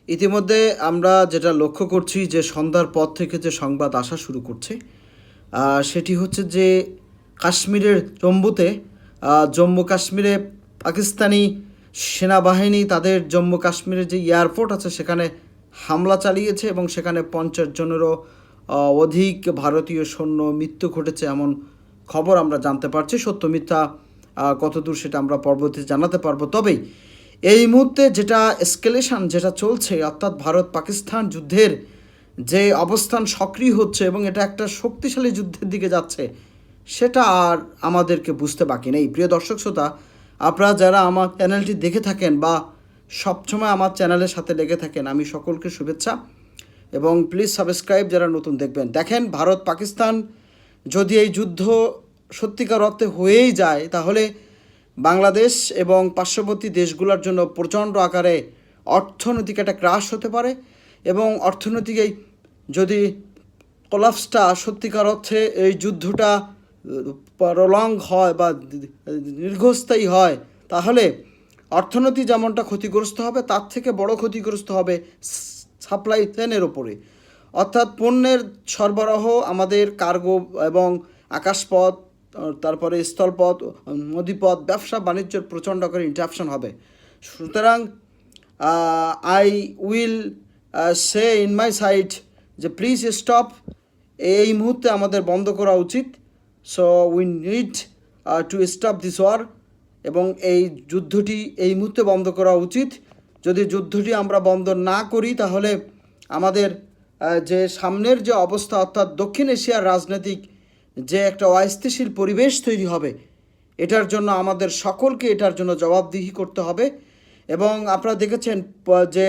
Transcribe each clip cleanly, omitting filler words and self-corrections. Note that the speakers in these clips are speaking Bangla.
ইতিমধ্যে আমরা যেটা লক্ষ্য করছি যে সন্ধ্যার পর থেকে যে সংবাদ আসা শুরু করছে সেটি হচ্ছে যে কাশ্মীরের জম্মু কাশ্মীরে পাকিস্তানি সেনাবাহিনী তাদের জম্মু কাশ্মীরের যে এয়ারপোর্ট আছে সেখানে হামলা চালিয়েছে এবং সেখানে 50 জনেরও অধিক ভারতীয় সৈন্য মৃত্যু ঘটেছে এমন খবর আমরা জানতে পারছি। সত্য মিথ্যা কতদূর সেটা আমরা পরবর্তীতে জানাতে পারবো। তবেই এই মুহূর্তে যেটা এসকেলেশন যেটা চলছে, অর্থাৎ ভারত পাকিস্তান যুদ্ধের যে অবস্থান সক্রিয় হচ্ছে এবং এটা একটা শক্তিশালী যুদ্ধের দিকে যাচ্ছে, সেটা আর আমাদেরকে বুঝতে বাকি নেই। প্রিয় দর্শক শ্রোতা, আপনারা যারা আমার চ্যানেলটি দেখে থাকেন বা সবসময় আমার চ্যানেলের সাথে লেগে থাকেন, আমি সকলকে শুভেচ্ছা এবং প্লিজ সাবস্ক্রাইব যারা নতুন দেখবেন। দেখেন, ভারত পাকিস্তান যদি এই যুদ্ধ সত্যিকার অর্থে হয়েই যায়, তাহলে বাংলাদেশ এবং পার্শ্ববর্তী দেশগুলোর জন্য প্রচণ্ড আকারে অর্থনৈতিক একটা ক্রাশ হতে পারে এবং অর্থনৈতিক এই যদি কোলাপসটা সত্যিকার অর্থে এই যুদ্ধটা প্রলং হয় বা দীর্ঘস্থায়ী হয়, তাহলে অর্থনীতি যেমনটা ক্ষতিগ্রস্ত হবে, তার থেকে বড় ক্ষতিগ্রস্ত হবে সাপ্লাই চেনের ওপরে। অর্থাৎ পণ্যের সরবরাহ, আমাদের কার্গো এবং আকাশপথ, তারপরে স্থলপথ, নদীপথ, ব্যবসা বাণিজ্যের প্রচণ্ড করে ইন্টারাপশন হবে। সুতরাং I will say in my side যে প্লিজ স্টপ, এই মুহূর্তে আমাদের বন্ধ করা উচিত। So we need to stop this war, এবং এই যুদ্ধটি এই মুহূর্তে বন্ধ করা উচিত। যদি যুদ্ধটি আমরা বন্ধ না করি, তাহলে আমাদের যে সামনের যে অবস্থা, অর্থাৎ দক্ষিণ এশিয়ার রাজনৈতিক যে একটা অস্থিতিশীল পরিবেশ তৈরি হবে, এটার জন্য আমাদের সকলকে এটার জন্য জবাবদিহি করতে হবে। এবং আপনারা দেখেছেন যে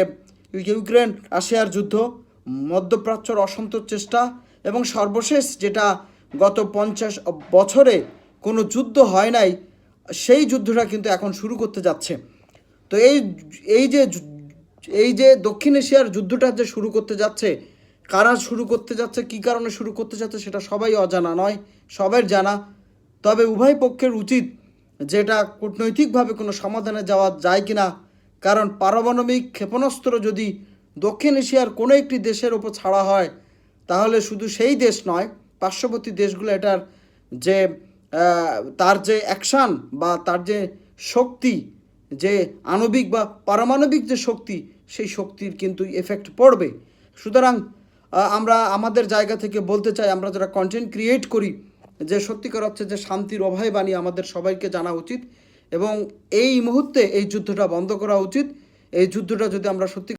ইউক্রেন রাশিয়ার যুদ্ধ, মধ্যপ্রাচ্যর অসন্তোষ চেষ্টা এবং সর্বশেষ যেটা গত 50 বছরে কোনো যুদ্ধ হয় নাই, সেই যুদ্ধটা কিন্তু এখন শুরু করতে যাচ্ছে। তো এই যে দক্ষিণ এশিয়ার যুদ্ধটা যে শুরু করতে যাচ্ছে, কারা শুরু করতে যাচ্ছে, কী কারণে শুরু করতে যাচ্ছে, সেটা সবাই অজানা নয়, সবার জানা। তবে উভয় পক্ষের উচিত যেটা কূটনৈতিকভাবে কোনো সমাধানে যাওয়া যায় কি না, কারণ পারমাণবিক ক্ষেপণাস্ত্র যদি দক্ষিণ এশিয়ার কোনো একটি দেশের ওপর ছাড়া হয়, তাহলে শুধু সেই দেশ নয়, পার্শ্ববর্তী দেশগুলো এটার যে তার যে অ্যাকশান বা তার যে শক্তি, যে আণবিক বা পারমাণবিক যে শক্তি, সেই শক্তির কিন্তু এফেক্ট পড়বে। সুতরাং আমরা আমাদের জায়গা থেকে বলতে চাই, আমরা যারা কন্টেন্ট ক্রিয়েট করি, যে সত্যিকার হচ্ছে যে শান্তির অভয় বাণী আমাদের সবাইকে জানা উচিত এবং এই মুহূর্তে এই যুদ্ধটা বন্ধ করা উচিত। এই যুদ্ধটা যদি আমরা সত্যি